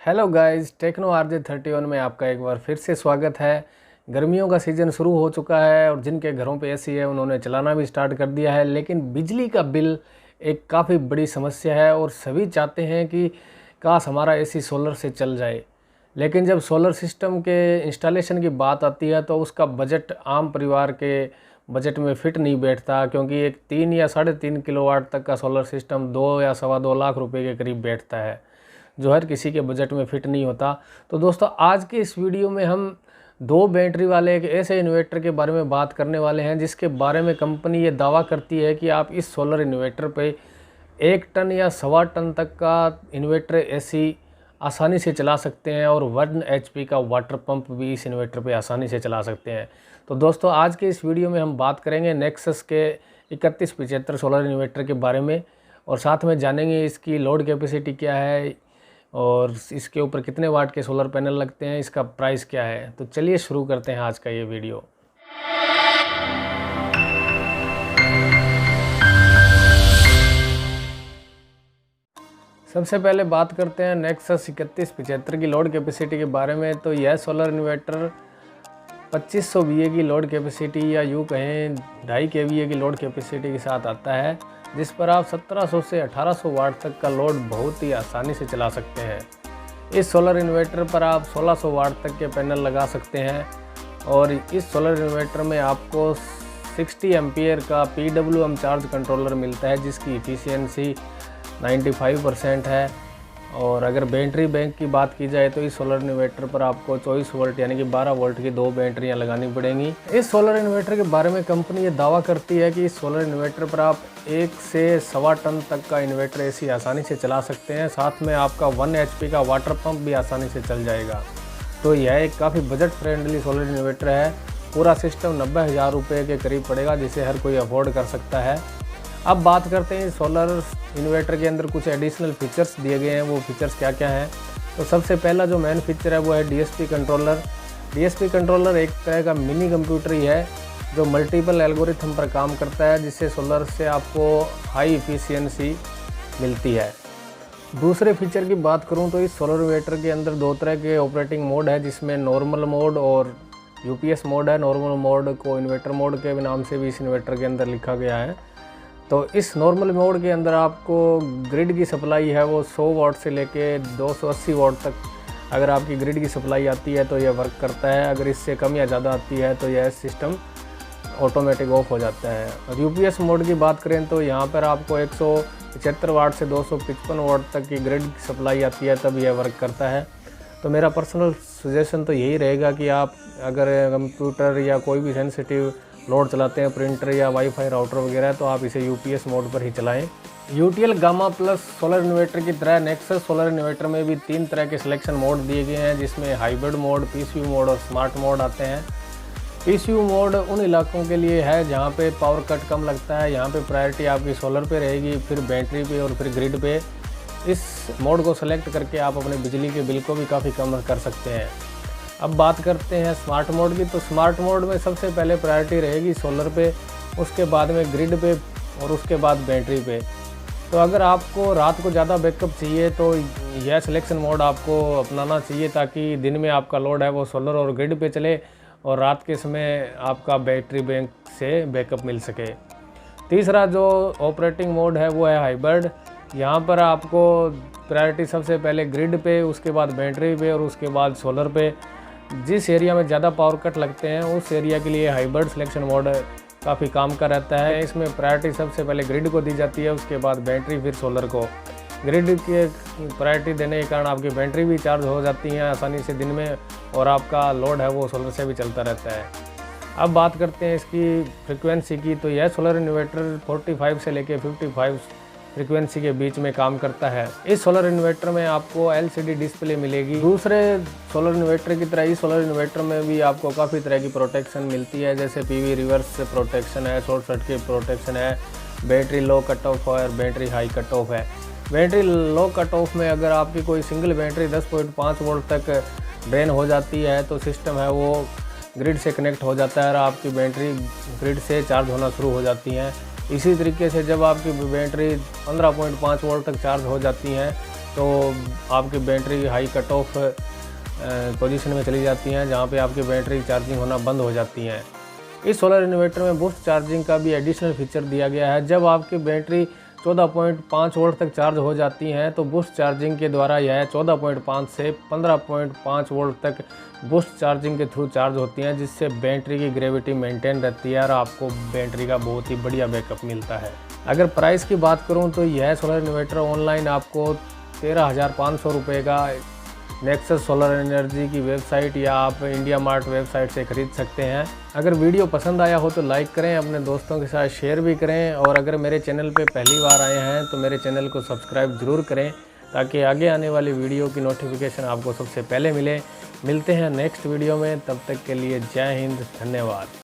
Hello guys, techno RJ 31 में आपका एक बार फिर से स्वागत है। गर्मियों का सीज़न शुरू हो चुका है और जिनके घरों पे एसी है उन्होंने चलाना भी स्टार्ट कर दिया है, लेकिन बिजली का बिल एक काफ़ी बड़ी समस्या है और सभी चाहते हैं कि काश हमारा एसी सोलर से चल जाए। लेकिन जब सोलर सिस्टम के इंस्टॉलेशन की बात आती है तो उसका बजट आम परिवार के बजट में फिट नहीं बैठता, क्योंकि एक 3 या 3.5 किलोवाट तक का सोलर सिस्टम 2 या सवा 2 लाख रुपए के करीब बैठता है, जो हर किसी के बजट में फिट नहीं होता। तो दोस्तों, आज के इस वीडियो में हम 2 बैटरी वाले एक ऐसे इन्वर्टर के बारे में बात करने वाले हैं जिसके बारे में कंपनी ये दावा करती है कि आप इस सोलर इन्वर्टर पे 1 टन या सवा टन तक का इन्वर्टर एसी आसानी से चला सकते हैं और 1 HP का वाटर पंप भी इस इन्वर्टर पे आसानी से चला सकते हैं। तो दोस्तों, आज के इस वीडियो में हम बात करेंगे नेक्सस के 3175 सोलर इन्वर्टर के बारे में और साथ में जानेंगे इसकी लोड कैपेसिटी क्या है और इसके ऊपर कितने वाट के सोलर पैनल लगते हैं, इसका प्राइस क्या है। तो चलिए शुरू करते हैं आज का ये वीडियो। सबसे पहले बात करते हैं नेक्सस 3175 की लोड कैपेसिटी के बारे में। तो यह सोलर इन्वर्टर 2500 VA की लोड कैपेसिटी या यूँ कहें 2.5 kVA की लोड कैपेसिटी के साथ आता है, जिस पर आप 1700 से 1800 वाट तक का लोड बहुत ही आसानी से चला सकते हैं। इस सोलर इन्वर्टर पर आप 1600 वाट तक के पैनल लगा सकते हैं और इस सोलर इन्वर्टर में आपको 60 एम्पियर का PWM चार्ज कंट्रोलर मिलता है, जिसकी इफ़िशियंसी 95% है। और अगर बैटरी बैंक की बात की जाए तो इस सोलर इन्वर्टर पर आपको 24 वोल्ट यानी कि 12 वोल्ट की 2 बैटरियां लगानी पड़ेंगी। इस सोलर इन्वर्टर के बारे में कंपनी ये दावा करती है कि इस सोलर इन्वर्टर पर आप 1 से सवा टन तक का इन्वर्टर एसी आसानी से चला सकते हैं। साथ में आपका 1 HP का वाटर पंप भी आसानी से चल जाएगा। तो यह एक काफ़ी बजट फ्रेंडली सोलर इन्वर्टर है। पूरा सिस्टम 90,000 रुपये के करीब पड़ेगा, जिसे हर कोई अफोर्ड कर सकता है। अब बात करते हैं सोलर इन्वर्टर के अंदर कुछ एडिशनल फीचर्स दिए गए हैं, वो फीचर्स क्या क्या हैं। तो सबसे पहला जो मेन फीचर है वो है DSP कंट्रोलर। DSP कंट्रोलर एक तरह का मिनी कंप्यूटर ही है जो मल्टीपल एल्गोरिथम पर काम करता है, जिससे सोलर से आपको हाई इफिशियंसी मिलती है। दूसरे फीचर की बात करूं तो इस सोलर इन्वर्टर के अंदर 2 तरह के ऑपरेटिंग मोड है, जिसमें नॉर्मल मोड और UPS मोड है। नॉर्मल मोड को इन्वर्टर मोड के नाम से भी इस इन्वर्टर के अंदर लिखा गया है। तो इस नॉर्मल मोड के अंदर आपको ग्रिड की सप्लाई है वो 100 वाट से लेके 280 वाट तक अगर आपकी ग्रिड की सप्लाई आती है तो यह वर्क करता है। अगर इससे कम या ज़्यादा आती है तो यह सिस्टम ऑटोमेटिक ऑफ हो जाता है। और UPS मोड की बात करें तो यहाँ पर आपको 175 वाट से 255 वाट तक की ग्रिड की सप्लाई आती है, तब यह वर्क करता है। तो मेरा पर्सनल सजेशन तो यही रहेगा कि आप अगर कंप्यूटर या कोई भी सेंसिटिव लोड चलाते हैं, प्रिंटर या वाईफाई राउटर वगैरह, तो आप इसे UPS मोड पर ही चलाएं। UTL gamma plus solar inverter की तरह नेक्सस सोलर इन्वर्टर में भी 3 तरह के सिलेक्शन मोड दिए गए हैं, जिसमें हाइब्रिड मोड, PCU मोड और स्मार्ट मोड आते हैं। PCU मोड उन इलाकों के लिए है जहां पे पावर कट कम लगता है। यहां पे प्रायोरिटी आपकी सोलर पे रहेगी, फिर बैटरी पे और फिर ग्रिड पे। इस मोड को सेलेक्ट करके आप अपने बिजली के बिल को भी काफ़ी कम कर सकते हैं। अब बात करते हैं स्मार्ट मोड की। तो स्मार्ट मोड में सबसे पहले प्रायोरिटी रहेगी सोलर पे, उसके बाद में ग्रिड पे और उसके बाद बैटरी पे। तो अगर आपको रात को ज़्यादा बैकअप चाहिए तो यह सिलेक्शन मोड आपको अपनाना चाहिए, ताकि दिन में आपका लोड है वो सोलर और ग्रिड पे चले और रात के समय आपका बैटरी बैंक से बैकअप मिल सके। तीसरा जो ऑपरेटिंग मोड है वो है हाइब्रिड। यहाँ पर आपको प्रायोरिटी सबसे पहले ग्रिड पे, उसके बाद बैटरी पे और उसके बाद सोलर पे। जिस एरिया में ज़्यादा पावर कट लगते हैं उस एरिया के लिए हाइब्रिड सिलेक्शन मोड काफ़ी काम का रहता है। इसमें प्रायोरिटी सबसे पहले ग्रिड को दी जाती है, उसके बाद बैटरी, फिर सोलर को। ग्रिड के प्रायोरिटी देने के कारण आपकी बैटरी भी चार्ज हो जाती हैं आसानी से दिन में और आपका लोड है वो सोलर से भी चलता रहता है। अब बात करते हैं इसकी फ्रिक्वेंसी की। तो यह सोलर इन्वर्टर 45 से लेके 55 फ्रीक्वेंसी के बीच में काम करता है। इस सोलर इन्वर्टर में आपको LCD डिस्प्ले मिलेगी। दूसरे सोलर इन्वर्टर की तरह इस सोलर इन्वर्टर में भी आपको काफ़ी तरह की प्रोटेक्शन मिलती है, जैसे PV रिवर्स प्रोटेक्शन है, शॉर्ट सर्किट प्रोटेक्शन है, बैटरी लो कट ऑफ और बैटरी हाई कट ऑफ है। बैटरी लो कट ऑफ में अगर आपकी कोई सिंगल बैटरी 10.5 वोल्ट तक ड्रेन हो जाती है तो सिस्टम है वो ग्रिड से कनेक्ट हो जाता है और आपकी बैटरी ग्रिड से चार्ज होना शुरू हो जाती हैं। इसी तरीके से जब आपकी बैटरी 15.5 वोल्ट तक चार्ज हो जाती हैं तो आपकी battery high cut off position में चली जाती हैं, जहाँ पे आपकी बैटरी चार्जिंग होना बंद हो जाती हैं। इस सोलर इन्वर्टर में बूस्ट चार्जिंग का भी एडिशनल फीचर दिया गया है। जब आपकी बैटरी 14.5 वोल्ट तक चार्ज हो जाती हैं तो बूस्ट चार्जिंग के द्वारा यह 14.5 से 15.5 वोल्ट तक बूस्ट चार्जिंग के थ्रू चार्ज होती हैं, जिससे बैटरी की ग्रेविटी मेंटेन रहती है और आपको बैटरी का बहुत ही बढ़िया बैकअप मिलता है। अगर प्राइस की बात करूं तो यह सोलर इन्वर्टर ऑनलाइन आपको 13,500 रुपये का नेक्सस सोलर एनर्जी की वेबसाइट या आप इंडिया मार्ट वेबसाइट से ख़रीद सकते हैं। अगर वीडियो पसंद आया हो तो लाइक करें, अपने दोस्तों के साथ शेयर भी करें, और अगर मेरे चैनल पे पहली बार आए हैं तो मेरे चैनल को सब्सक्राइब ज़रूर करें ताकि आगे आने वाली वीडियो की नोटिफिकेशन आपको सबसे पहले मिले। मिलते हैं नेक्स्ट वीडियो में, तब तक के लिए जय हिंद, धन्यवाद।